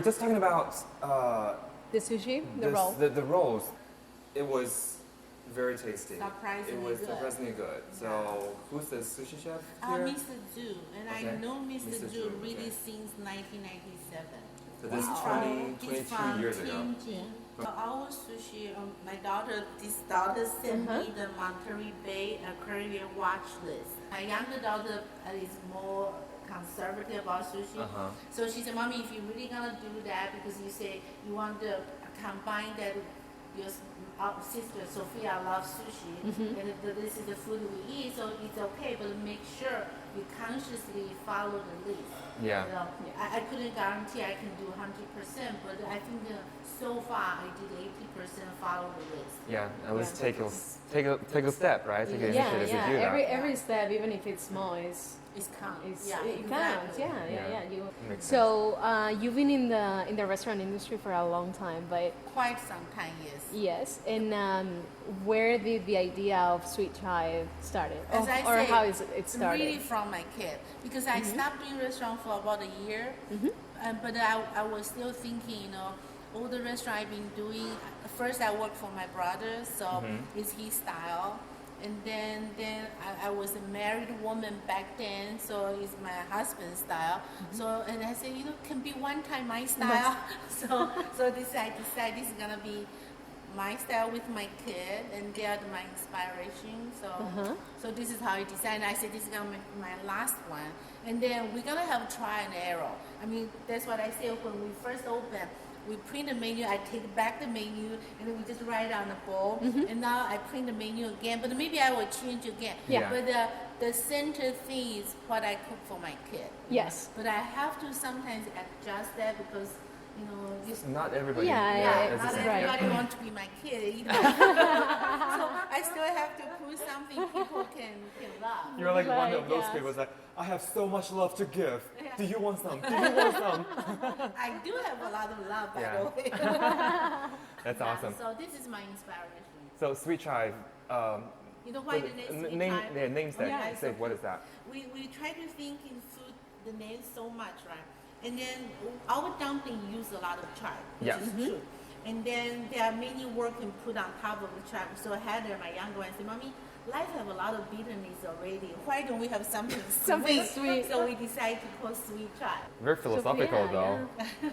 just talking about The sushi, the roll. The rolls. It was very tasty. Surprisingly It was good. surprisingly good. So, who's the sushi chef here? Mr. Zhu, and Okay. I know Mr. Zhu really okay. since 1997. So this is He's 22 from years ago. Tianjin. Our sushi, this daughter sent me the Monterey Bay Aquarium watch list. My younger daughter is more conservative about sushi. So she said, Mommy, if you're really gonna do that, because you say you want to combine that with your sister Sophia loves sushi, and this is the food we eat, so it's okay, but make sure you consciously follow the list. Yeah. You know, I couldn't guarantee I can do 100%, but I think so far I did 80% follow the list. Yeah, at least take a step, right? Take an Yeah, initiative yeah. to do that. Every step, even if it's small, is It counts. it counts. Yeah. You. Makes So you've been in the restaurant industry for a long time, but Quite some time, yes. yes. And where did the idea of Sweet Chive started, As I or say, how is it started? Really from my kid, because I stopped doing restaurant for about a year, but I was still thinking, you know, all the restaurant I've been doing. First, I worked for my brother, so it's his style. And then I was a married woman back then, so it's my husband's style. So, and I said, you know, can be one time my style. so this I decided this is gonna be my style with my kid, and they are my inspiration. So this is how I decided. I said this is gonna be my last one, and then we're gonna have try and error. I mean, that's what I said when we first opened. We print the menu, I take back the menu, and then we just write it on the bowl. And now I print the menu again, but maybe I will change again. Yeah. But the center thing is what I cook for my kid. Yes. But I have to sometimes adjust that because, you know, just Not everybody. Yeah, not it's everybody right. wants to be my kid either. So I still have to put something people can love. You're like one of Right, those yes. people that's like, I have so much love to give. Do you want some? Do you want some? I do have a lot of love, by Yeah. the way. That's Yeah, awesome. So this is my inspiration. So Sweet Chive. You know why the name Sweet name, Chive? yeah, namesake. Yeah, Say, what is that? We try to think in food the name so much, right? And then our dumpling use a lot of chive, which Yes. is true. And then there are many work and put on top of the chive. So Heather, my younger one, said, Mommy, life have a lot of bitterness already. Why don't we have something sweet? Something sweet. So we decided to call Sweet Chive. Very philosophical, yeah, though.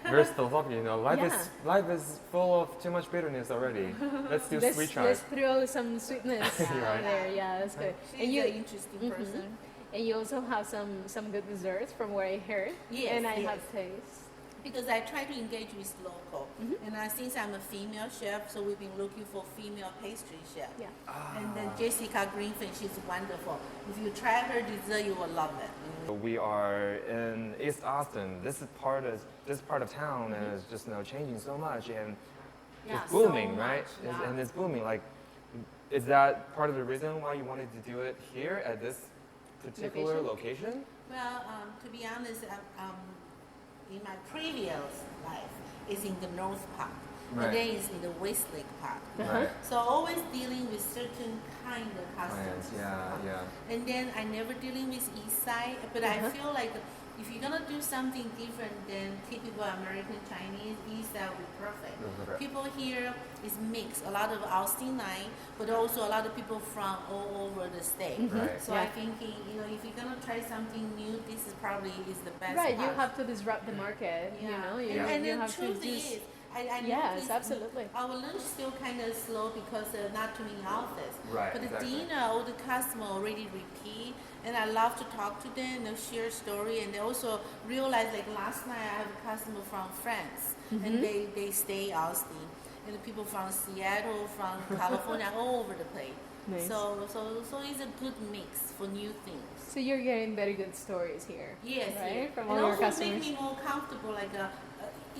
Very philosophical. You know, life Yeah. is full of too much bitterness already. Let's do Sweet Let's Chive. throw some sweetness Right. there. Yeah, that's good. She's And you, an interesting person. and you also have some good desserts from what I heard. Yes, and I yes. have taste. Because I try to engage with local. And since I'm a female chef, so we've been looking for female pastry chef. Yeah. And then Jessica Greenfin, she's wonderful. If you try her dessert, you will love it. We are in East Austin. This part of town is just changing so much, and Yeah, it's booming, so right? much, yeah. And it's booming. Like, is that part of the reason why you wanted to do it here at this particular location? Well, to be honest, in my previous life, is in the North Park. Right. And then it's in the West Lake Park. Right. So always dealing with certain kind of customers. Yeah. And then I never dealing with East Side, but I feel like if you're gonna do something different than typical American Chinese, East Side would be perfect. Perfect. People here is mixed, a lot of Austinite, but also a lot of people from all over the state. Right. So Yeah. I'm thinking, you know, if you're gonna try something new, this is probably the best. Right, you part. have to disrupt the market. Yeah. You know, And you the have to truth just. is, I Yes, noticed absolutely. Our lunch still kind of slow because not too many outlets. Right, But exactly. the dinner, all the customer already repeat, and I love to talk to them, and share story, and they also realize, like last night I have a customer from France, and they stay Austin, and the people from Seattle, from California, all over the place. Nice. So it's a good mix for new things. So you're getting very good stories here. Yes, right? yes. From and all your also customers. make me more comfortable. Like,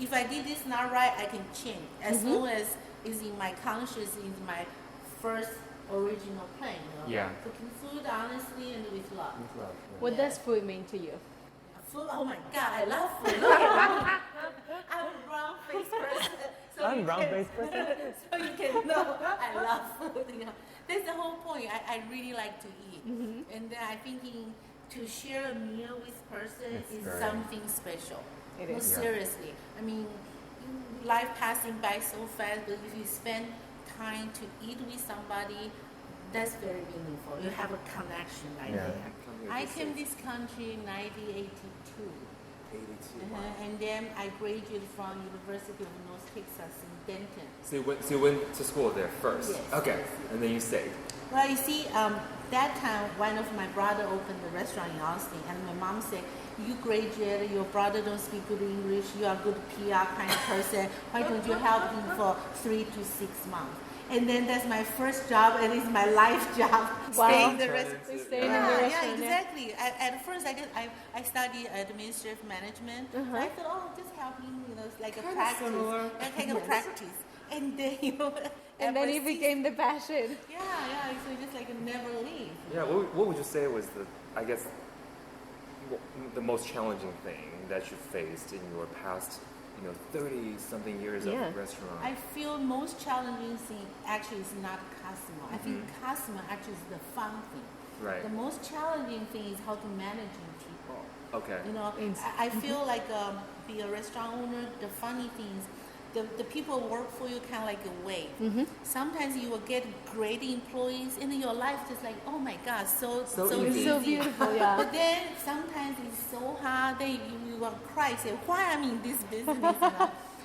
if I did this not right, I can change. As long as it's in my conscious, in my first original plan. You know? Yeah. Cooking food honestly and with love. What does food mean to you? Food. Oh my God, I love food. Look at me. I'm a brown faced person. So I'm you brown-faced can- person. so you can know I love food. You know, that's the whole point. I really like to eat, and then I'm thinking to share a meal with person It's is very- something special. It No, is. seriously. I mean, life passing by so fast, but if you spend time to eat with somebody, that's very meaningful. You have a connection right Yeah. there. I came this country in 1982. 82. And then I graduated from University of North Texas in Denton. So you went to school there first? Yes, Okay, yes, yes. and then you stayed. Well, you see, that time one of my brother opened a restaurant in Austin, and my mom said, "You graduated, your brother don't speak good English. You are a good PR kind of person. Why don't you help him for 3 to 6 months?" And then that's my first job, and it's my life job. Wow. Staying in the restaurant. Staying in the Yeah, restaurant, yeah. exactly. At first, I studied administrative management. So I thought, oh, just helping, it's like a practice, similar. kind of practice. And then, And then ever it since- became the passion. Yeah. So just like never leave. Yeah, what would you say was the most challenging thing that you faced in your past, 30-something years Yeah. of restaurant? I feel most challenging thing actually is not customer. I think customer actually is the fun thing. Right. The most challenging thing is how to manage people. Okay. I feel like be a restaurant owner, the funny thing is the people work for you kind of like a wave. Sometimes you will get great employees and your life just like, oh my God, so easy. It's so beautiful, yeah. But then sometimes it's so hard that you will cry, say, why I'm in this business?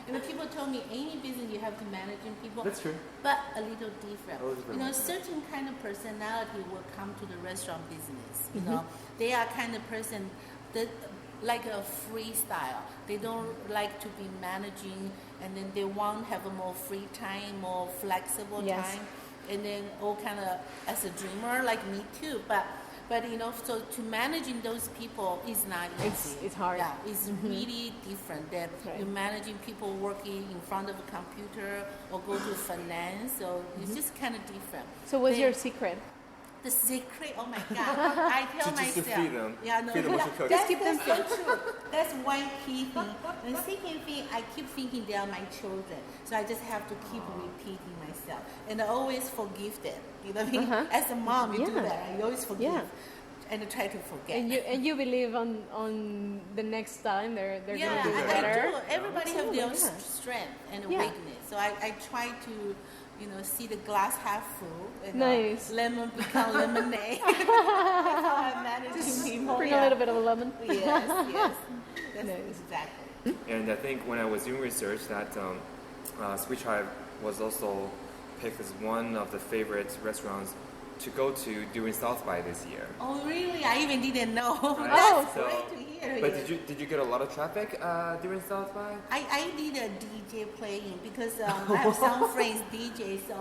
And the people told me any business you have to manage people. That's true. But a little different. A little different. Certain kind of personality will come to the restaurant business. They are kind of person that like a freestyle. They don't like to be managing, and then they want to have a more free time, more flexible Yes. time, and then all kind of as a dreamer like me too. But so to managing those people is not easy. It's hard. Yeah, it's really different than Right. you're managing people working in front of a computer or go to finance. So it's just kind of different. So what's Then your secret? the secret? Oh my God! I tell Just to myself. feed them. Yeah, no, Feed them what you cook. Just keep them so true. That's one key thing. And second thing, I keep thinking they are my children, so I just have to keep repeating myself, and I always forgive them. You know what I mean? As a mom, you do Yeah. that. You always forgive. Yeah. And I try to forget. And you believe on the next time they're Yeah, gonna do I better. do. Everybody have their own Absolutely, yeah. strength and Yeah. weakness. So I try to, see the glass half full. And, Nice. Lemon become lemonade. That's how I'm managing people. Bring yeah. a little bit of lemon. Yes. That's Nice. exactly. And I think when I was doing research, that Sweet Chive was also picked as one of the favorite restaurants to go to during South by this year. Oh, really? I even didn't know. Right? That's So- great to hear. But did you get a lot of traffic during South by? I did a DJ playing because I have some friends DJ, so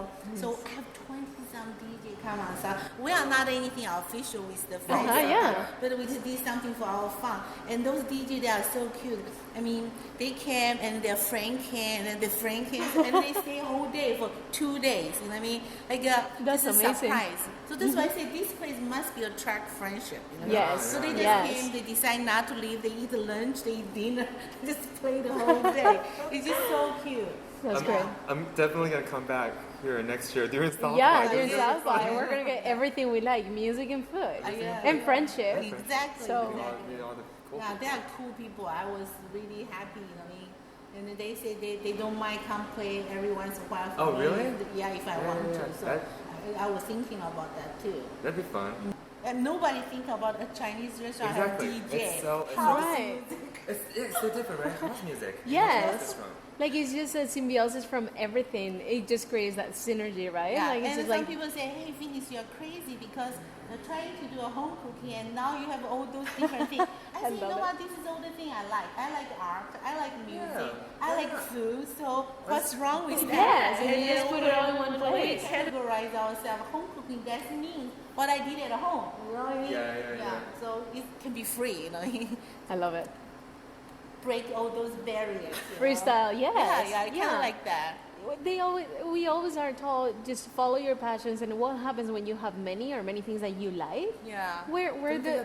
I have 20-some DJ come on. So we are not anything official with the friends, yeah. but we just did something for our fun. And those DJ, they are so cute. I mean, they came and their friend came and their friend came, and they stay a whole day for 2 days. You know what I mean? Like That's it's a amazing. surprise. So that's why I say this place must be attract friendship. You know? Yes. So they just Yes. came. They decide not to leave. They eat lunch. They eat dinner. Just play the whole day. It's just so cute. That's great. I'm definitely gonna come back here next year during South Yeah, by. during It's really South by, fun. we're gonna get everything we like: music and food, Yeah. and friendship. Exactly. So- exactly. All the cool Yeah, they are cool people. I was really happy, you know what I mean? And then they say they don't mind come play every once in a while. for Oh, me. really? Yeah, if I Yeah, want yeah, to. yeah. So That- I was thinking about that too. That'd be fun. And nobody think about a Chinese restaurant Exactly. have DJ. It's so- it's House Right. music. It's so different, right? House music. Yes. Where's this from? Like it's just a symbiosis from everything. It just creates that synergy, right? Yeah, Like it's and just some like people say, hey, Phoenix, you're crazy because you're trying to do a home cooking and now you have all those different things. I say, you love know it. what, this is all the thing I like. I like art, I like music, Yeah. I like food, so what's wrong with that? Yes, and you just put it all in one We place. categorize ourselves, home cooking, that means what I did at home. You know what I mean? Yeah. So it can be free, you know. I love it. Break all those barriers. you know? Freestyle, yes. Yeah, I kind of like that. we always are told just follow your passions, and what happens when you have many things that you like? Yeah. Where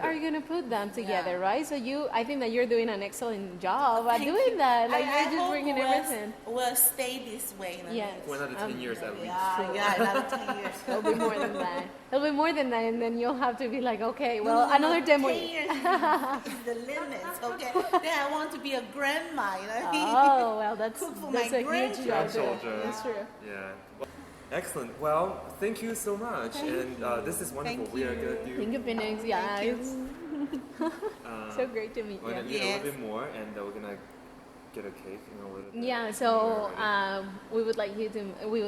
are you gonna put them together, Yeah. right? So I think that you're doing an excellent job at Thank doing you. that. Like I you're just hope bringing everything. We'll stay this way. Yes. For another 10 years at least. Yeah, another 10 years. It'll be more than that. It'll be more than that, and then you'll have to be like, okay, well, another 10 more. 10 years is the limit, okay? Then I want to be a grandma, you know? Oh, well, that's Cook for a my huge grandchildren. job. Grandchildren. That's true. Yeah. Well, excellent. Well, thank you so much. And this is wonderful. Thank We are you. going to do Thank you, Phoenix. Yeah, Thank you. it's so great to meet we're gonna you. eat a Yes. little bit more, and we're gonna get a cake in a little bit. Yeah, so we would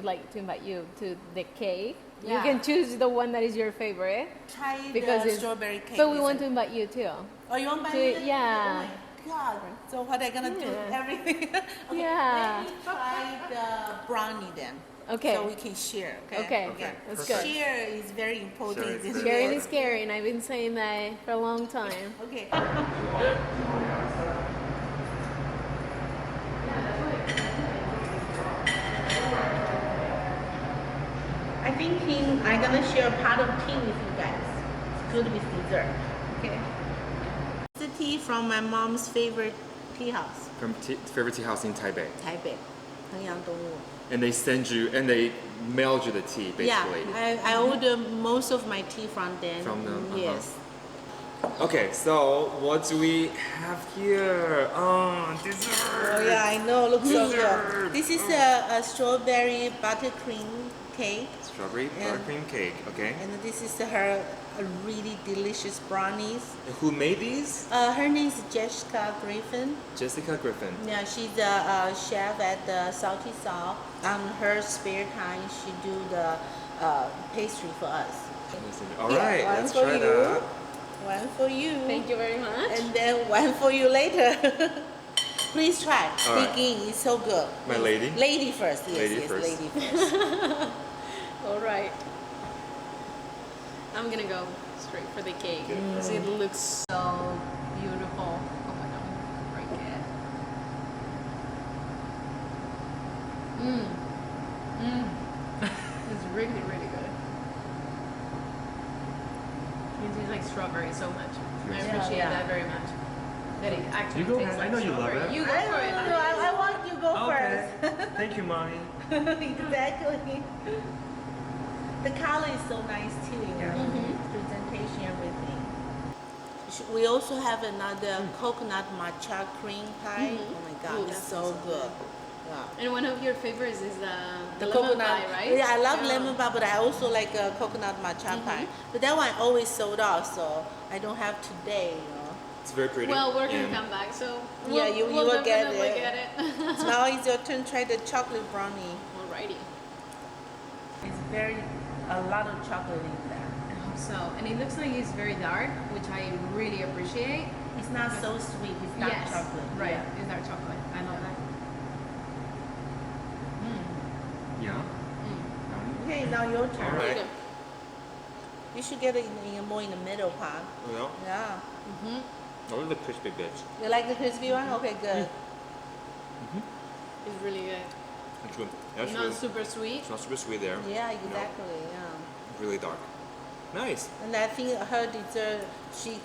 like to invite you to the cake. You Yeah. can choose the one that is your favorite, Try because the it's strawberry cake. but we want to dessert. invite you too. Oh, you want my yeah. Oh my God. So what are you going to do? Yeah. Everything? Okay, Yeah. Let me try the brownie then. Okay. So we can share, okay? Okay, Okay, that's perfect. good. Share is very important. Share is in very this Sharing world. is caring. I've been saying that for a long time. Okay. I think I'm gonna share a pot of tea with you guys. It's good with dessert. Okay. The tea from my mom's favorite tea house, From favorite tea house in Taipei. Taipei, 衡阳东路. And they send you, and they mailed you the tea, Yeah, basically. I order most of my tea from them. From them, Yes. Okay, so what do we have here? Oh, dessert! Oh yeah, I know. Looks so Dessert. good. This is a strawberry buttercream cake, Strawberry And- buttercream cake, okay. and this is her really delicious brownies. And who made these? Her name is Jessica Griffin. Jessica Griffin. Yeah, she's a chef at the Salty South. On her spare time, she do the pastry for us. All Yeah, right, one let's for try you. that. One for you. Thank you very much. And then one for you later. Please try. All right. Speaking is so good. My lady? Lady first. Yes, Lady yes, first. lady first. All right. I'm gonna go straight for the cake because it looks so beautiful. Oh my god, break it. It's really, really good. It tastes like strawberry so much. I Yes. appreciate Yeah. that very much. That it actually You go tastes ahead. like I know you love strawberry. it. You go for it. I want you to go Okay. Thank you, mommy. first. Exactly. The color is so nice too. Yeah. Presentation, everything. We also have another coconut matcha cream pie. Oh my god, Ooh, it's that so sounds so good. Yeah. And one of your favorites is the lemon coconut pie, right? Yeah, I love lemon pie, but I also like coconut matcha pie. But that one always sold out, so I don't have today. It's very pretty. Well, we're gonna and come back, so Yeah, you we'll will get definitely it. get it. Now it's your turn. Try the chocolate brownie. Alrighty. It's a lot of chocolate in there. I hope so. And it looks like it's very dark, which I really appreciate. It's not so sweet. It's dark Yes, chocolate. right. Yeah. It's dark chocolate. I love that. yeah. Okay, now your turn. All right. Good. You should get it more in the middle part. Well, Yeah. I love the crispy bits. You like the crispy one? Okay, good. It's really good. It's good. That's Not really, super sweet. it's not super sweet there. Yeah, exactly. Yeah. Really dark. Nice. And I think her dessert, she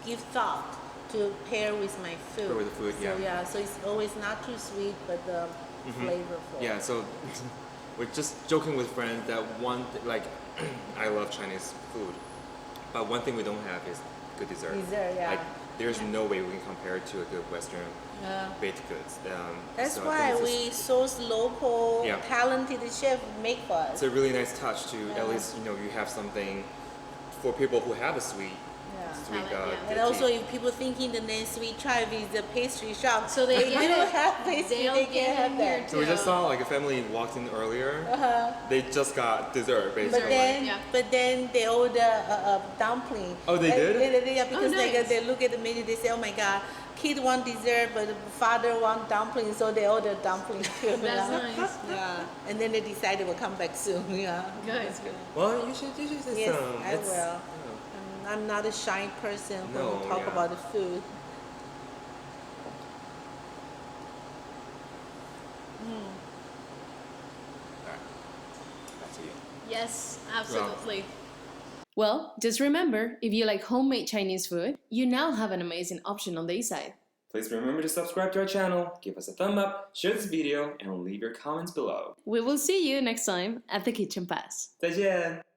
give thought to pair with my food. Pair with the food, so, yeah. yeah. So it's always not too sweet, but flavorful. Yeah, so we're just joking with friends that I love Chinese food, but one thing we don't have is good dessert. Dessert, yeah. Like, there's no way we can compare it to a good Western Yeah. baked goods. That's so I why think we source local, Yeah. talented chef make for us. it's a really nice touch to Yeah. at least you have something for people who have a sweet Yeah. sweet Palate, yeah. And good also, tea. if people thinking the name Sweet Chive is a pastry shop, So they if get you don't it. have pastry, They'll they get can't it have here that. So we just too. saw like a family walked in earlier. They just got dessert basically. Yeah. But then they order a dumpling. Oh, they did? Yeah, because nice. they look at the menu, they say, oh my god, kid want dessert, but father want dumpling, so they order dumpling too. That's yeah. nice. Yeah, and then they decided we'll come back soon. Yeah. Good. Well, you should say Yes, some. I will. I'm not a shy person when No, we talk yeah. about the food. to you. Yes, absolutely. Well, just remember, if you like homemade Chinese food, you now have an amazing option on the east side. Please remember to subscribe to our channel, give us a thumb up, share this video, and leave your comments below. We will see you next time at the Kitchen Pass. 再见。